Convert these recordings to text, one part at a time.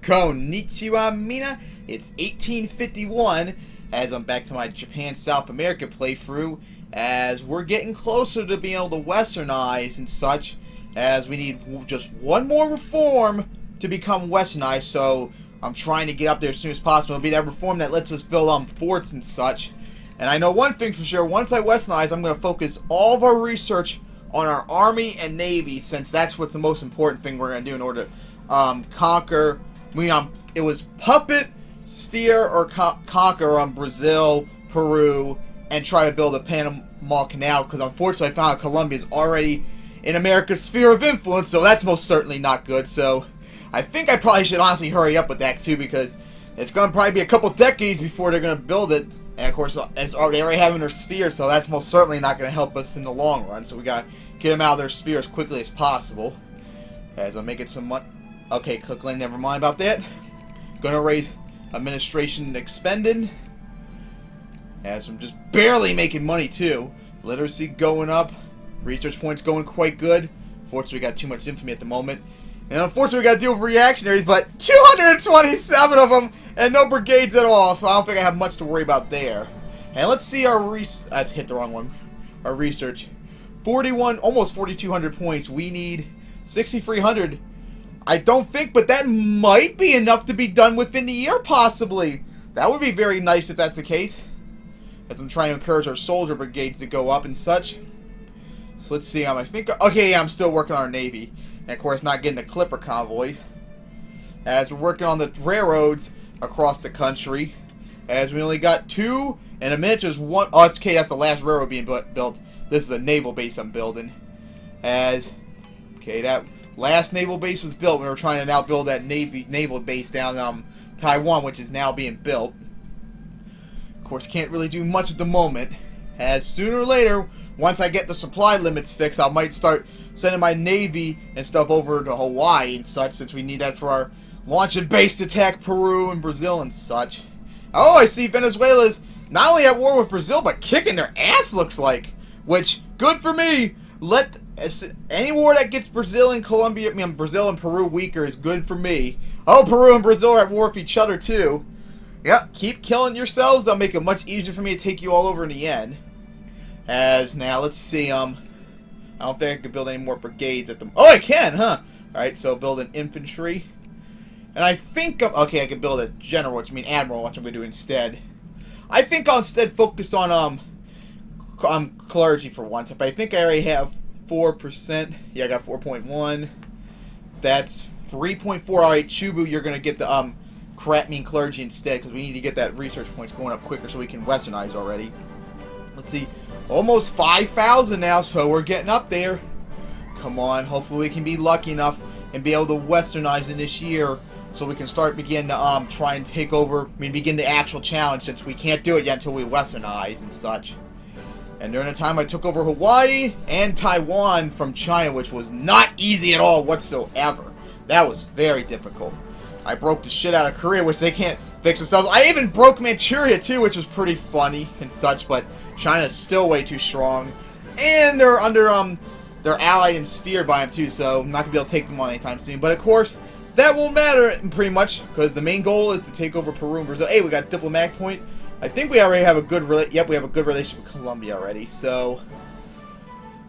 Konnichiwa Mina. It's 1851 as I'm back to my Japan South America playthrough, as we're getting closer to being able to westernize and such, as we need just one more reform to become westernized. So I'm trying to get up there as soon as possible. It'll be that reform that lets us build forts and such. And I know one thing for sure, once I westernize, I'm going to focus all of our research on our army and navy, since that's what's the most important thing we're going to do in order to conquer. It was puppet, sphere, or conquer Brazil, Peru, and try to build a Panama Canal, because unfortunately I found out Colombia is already in America's sphere of influence, so that's most certainly not good. So I think I probably should honestly hurry up with that too, because it's going to probably be a couple decades before they're going to build it. And of course, they already have in their sphere, so that's most certainly not going to help us in the long run. So we got to get them out of their sphere as quickly as possible. As I'm making some money. Okay, Cookland, never mind about that. Going to raise administration expended. As I'm just barely making money too. Literacy going up. Research points going quite good. Unfortunately, we got too much infamy at the moment. And unfortunately, we got to deal with reactionaries, but 227 of them, and no brigades at all, so I don't think I have much to worry about there. And let's see our I hit the wrong one. Our research. 41, almost 4,200 points. We need 6,300. I don't think, but that might be enough to be done within the year, possibly. That would be very nice if that's the case. As I'm trying to encourage our soldier brigades to go up and such. So let's see, I think, okay, yeah, I'm still working on our navy. And of course, not getting the clipper convoys. As we're working on the railroads across the country. As we only got 2, and a minute just 1. Oh, it's okay, that's the last railroad being built. This is a naval base I'm building. As, okay, that last naval base was built. We were trying to now build that naval base down Taiwan, which is now being built. Of course, can't really do much at the moment. As sooner or later, once I get the supply limits fixed, I might start sending my navy and stuff over to Hawaii and such, since we need that for our launching base to attack Peru and Brazil and such. Oh, I see Venezuela's not only at war with Brazil, but kicking their ass, looks like. Which, good for me. Let any war that gets Brazil and Brazil and Peru weaker is good for me. Oh, Peru and Brazil are at war with each other too. Yep, keep killing yourselves. That'll make it much easier for me to take you all over in the end. As now, let's see. I don't think I can build any more brigades at them. Oh, I can, huh? All right, so build an infantry, and I think okay, I can build a general, which means admiral, which I'm going to do instead. I think I'll instead focus on clergy for once. But I think I already have 4%. Yeah, I got 4.1. That's 3.4. All right, Chubu, you're going to get the clergy instead, because we need to get that research points going up quicker so we can westernize already. Let's see. Almost 5,000 now, so we're getting up there. Come on, hopefully we can be lucky enough and be able to westernize in this year, so we can begin to try and take over, begin the actual challenge, since we can't do it yet until we westernize and such. And during the time I took over Hawaii and Taiwan from China, which was not easy at all whatsoever. That was very difficult. I broke the shit out of Korea, which they can't fix themselves. I even broke Manchuria too, which was pretty funny and such, but China's still way too strong. And they're under they're allied and sphered by them too, so I'm not gonna be able to take them on anytime soon. But of course, that won't matter pretty much, because the main goal is to take over Peru and Brazil. Hey, we got diplomatic point. I think we already have a good we have a good relationship with Colombia already. So,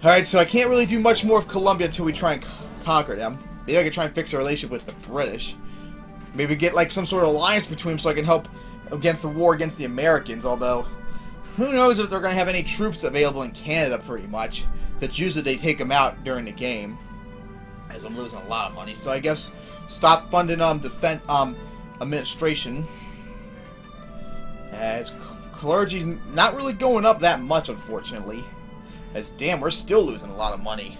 all right, so I can't really do much more of Colombia until we try and conquer them. Maybe I can try and fix a relationship with the British. Maybe get like some sort of alliance between them so I can help against the war against the Americans. Although, who knows if they're going to have any troops available in Canada, pretty much, since usually they take them out during the game. As I'm losing a lot of money, so I guess stop funding administration. As clergy's not really going up that much, unfortunately. As damn, we're still losing a lot of money.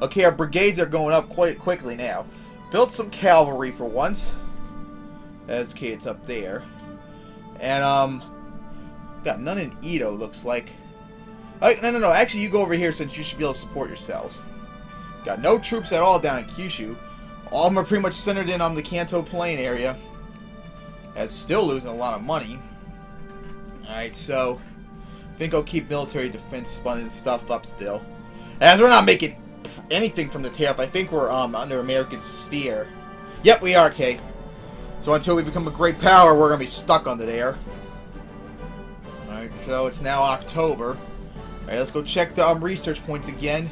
Okay, our brigades are going up quite quickly now. Built some cavalry for once. As okay, it's up there. And got none in Edo, looks like. No. Actually, you go over here, since you should be able to support yourselves. Got no troops at all down in Kyushu. All of them are pretty much centered in on the Kanto Plain area. As still losing a lot of money. Alright, so I think I'll keep military defense funding stuff up still. As we're not making anything from the tariff, I think we're under American sphere. Yep, we are, okay. So until we become a great power, we're going to be stuck under there. Alright, so it's now October. Alright, let's go check the research points again.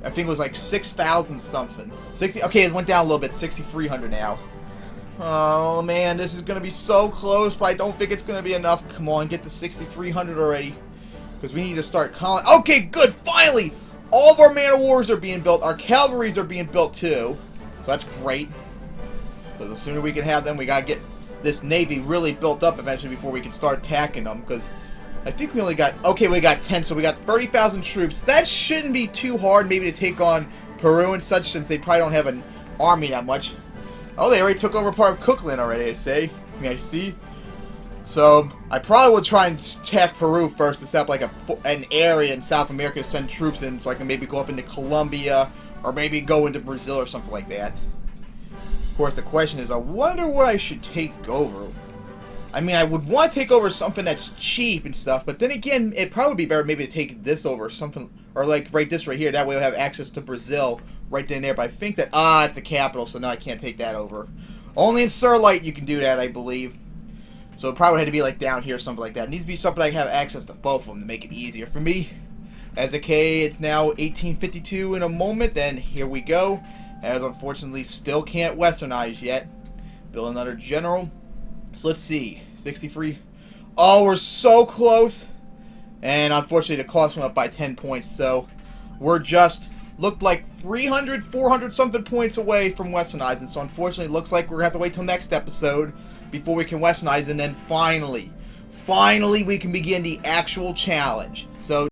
I think it was like 6,000 something. 60. Okay, it went down a little bit. 6,300 now. Oh man, this is going to be so close, but I don't think it's going to be enough. Come on, get to 6,300 already. Because we need to start calling. Okay, good, finally! All of our man of wars are being built. Our cavalries are being built too. So that's great. Because the sooner we can have them, we got to get this navy really built up eventually before we can start attacking them. Because I think we only got... Okay, we got 10, so we got 30,000 troops. That shouldn't be too hard maybe to take on Peru and such, since they probably don't have an army that much. Oh, they already took over part of Cookland already, I say. I see. So, I probably will try and attack Peru first to set up like an area in South America to send troops in, so I can maybe go up into Colombia, or maybe go into Brazil or something like that. Of course, the question is, I wonder what I should take over. I mean, I would want to take over something that's cheap and stuff, but then again, it'd probably be better maybe to take this over, something, or like this right here, that way we'll have access to Brazil right then and there, but I think that, it's the capital, so no, I can't take that over. Only in Surlight you can do that, I believe. So it probably had to be like down here, something like that. It needs to be something I have access to both of them to make it easier for me. As okay, it's now 1852 in a moment, then here we go. As unfortunately still can't westernize yet. Build another general. So let's see, 63. Oh, we're so close. And unfortunately the cost went up by 10 points, so we're just looked like 300, 400 something points away from westernizing. So unfortunately it looks like we're going to have to wait till next episode before we can westernize, and then finally we can begin the actual challenge. So